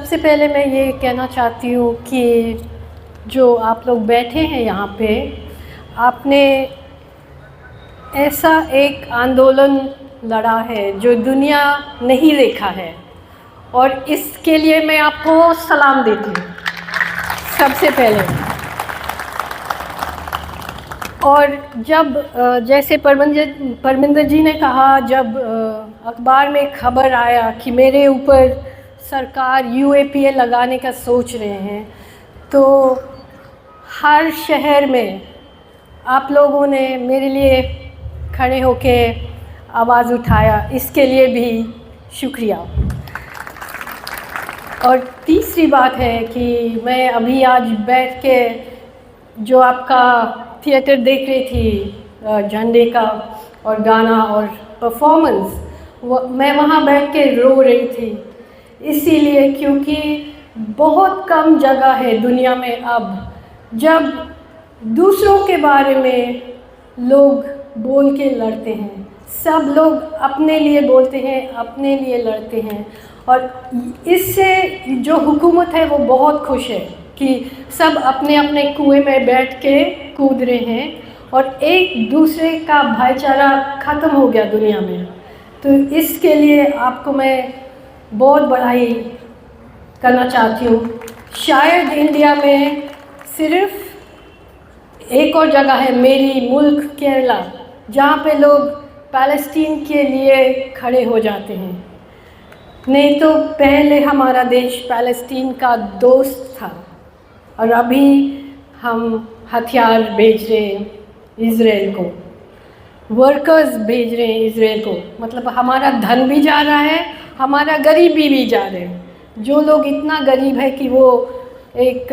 सबसे पहले मैं ये कहना चाहती हूँ कि जो आप लोग बैठे हैं यहाँ पे, आपने ऐसा एक आंदोलन लड़ा है जो दुनिया नहीं देखा है, और इसके लिए मैं आपको सलाम देती हूँ सबसे पहले। और जब जैसे परमिंदर जी ने कहा, जब अखबार में खबर आया कि मेरे ऊपर सरकार UAPA लगाने का सोच रहे हैं, तो हर शहर में आप लोगों ने मेरे लिए खड़े होके आवाज़ उठाया, इसके लिए भी शुक्रिया। और तीसरी बात है कि मैं अभी आज बैठ के जो आपका थिएटर देख रही थी, झंडे का और गाना और परफॉर्मेंस, मैं वहाँ बैठ के रो रही थी, इसीलिए क्योंकि बहुत कम जगह है दुनिया में अब जब दूसरों के बारे में लोग बोल के लड़ते हैं। सब लोग अपने लिए बोलते हैं, अपने लिए लड़ते हैं, और इससे जो हुकूमत है वो बहुत खुश है कि सब अपने अपने कुएं में बैठ के कूद रहे हैं और एक दूसरे का भाईचारा ख़त्म हो गया दुनिया में। तो इसके लिए आपको मैं बहुत बधाई करना चाहती हूँ। शायद इंडिया में सिर्फ एक और जगह है, मेरी मुल्क केरला, जहाँ पे लोग पैलेस्टीन के लिए खड़े हो जाते हैं। नहीं तो पहले हमारा देश पैलेस्टीन का दोस्त था, और अभी हम हथियार भेज रहे हैं इज़राइल को, वर्कर्स भेज रहे हैं इज़राइल को। मतलब हमारा धन भी जा रहा है, हमारा गरीबी भी जा रहे हैं। जो लोग इतना गरीब है कि वो एक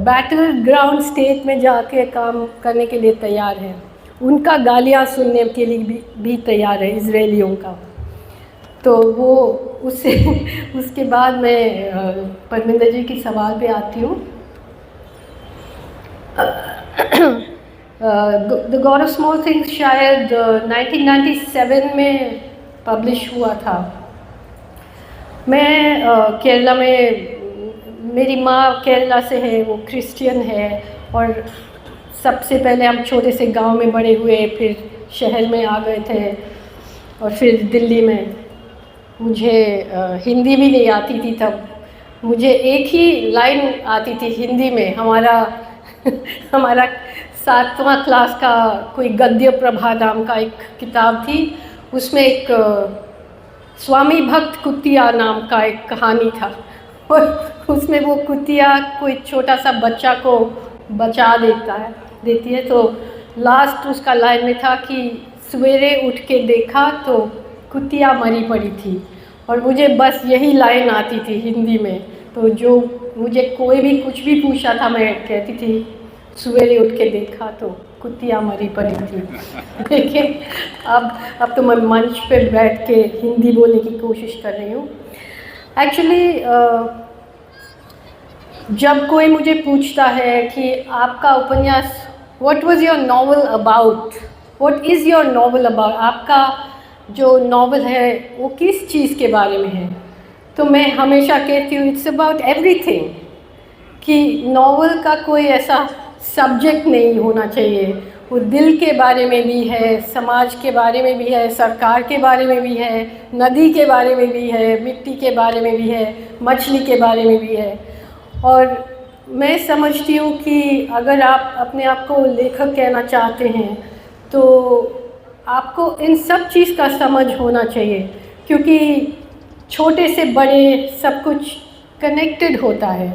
बैटल ग्राउंड स्टेट में जाके काम करने के लिए तैयार है, उनका गालियाँ सुनने के लिए भी तैयार है इज़राइलियों का। तो वो उसके बाद मैं परमिंदर जी की सवाल पे आती हूँ। The God of small things शायद 1997 में पब्लिश हुआ था। मैं केरला में, मेरी माँ केरला से है, वो क्रिश्चियन है, और सबसे पहले हम छोटे से गांव में बड़े हुए, फिर शहर में आ गए थे, और फिर दिल्ली में। मुझे हिंदी भी नहीं आती थी तब, मुझे एक ही लाइन आती थी हिंदी में। हमारा 7वां क्लास का कोई गद्य प्रभा नाम का एक किताब थी, उसमें एक स्वामी भक्त कुतिया नाम का एक कहानी था, और उसमें वो कुतिया कोई छोटा सा बच्चा को बचा देती है। तो लास्ट उसका लाइन में था कि सवेरे उठ के देखा तो कुतिया मरी पड़ी थी, और मुझे बस यही लाइन आती थी हिंदी में। तो जो मुझे कोई भी कुछ भी पूछा था, मैं कहती थी सवेरे उठ के देखा तो कुतिया मरी पड़ी थी। देखिए, अब तो मैं मंच पे बैठ के हिंदी बोलने की कोशिश कर रही हूँ। एक्चुअली जब कोई मुझे पूछता है कि आपका उपन्यास, what was your novel about, what is your novel about, आपका जो नॉवल है वो किस चीज़ के बारे में है, तो मैं हमेशा कहती हूँ इट्स अबाउट एवरीथिंग, कि नॉवल का कोई ऐसा सब्जेक्ट नहीं होना चाहिए। वो दिल के बारे में भी है, समाज के बारे में भी है, सरकार के बारे में भी है, नदी के बारे में भी है, मिट्टी के बारे में भी है, मछली के बारे में भी है। और मैं समझती हूँ कि अगर आप अपने आप को लेखक कहना चाहते हैं तो आपको इन सब चीज़ का समझ होना चाहिए, क्योंकि छोटे से बड़े सब कुछ कनेक्टेड होता है।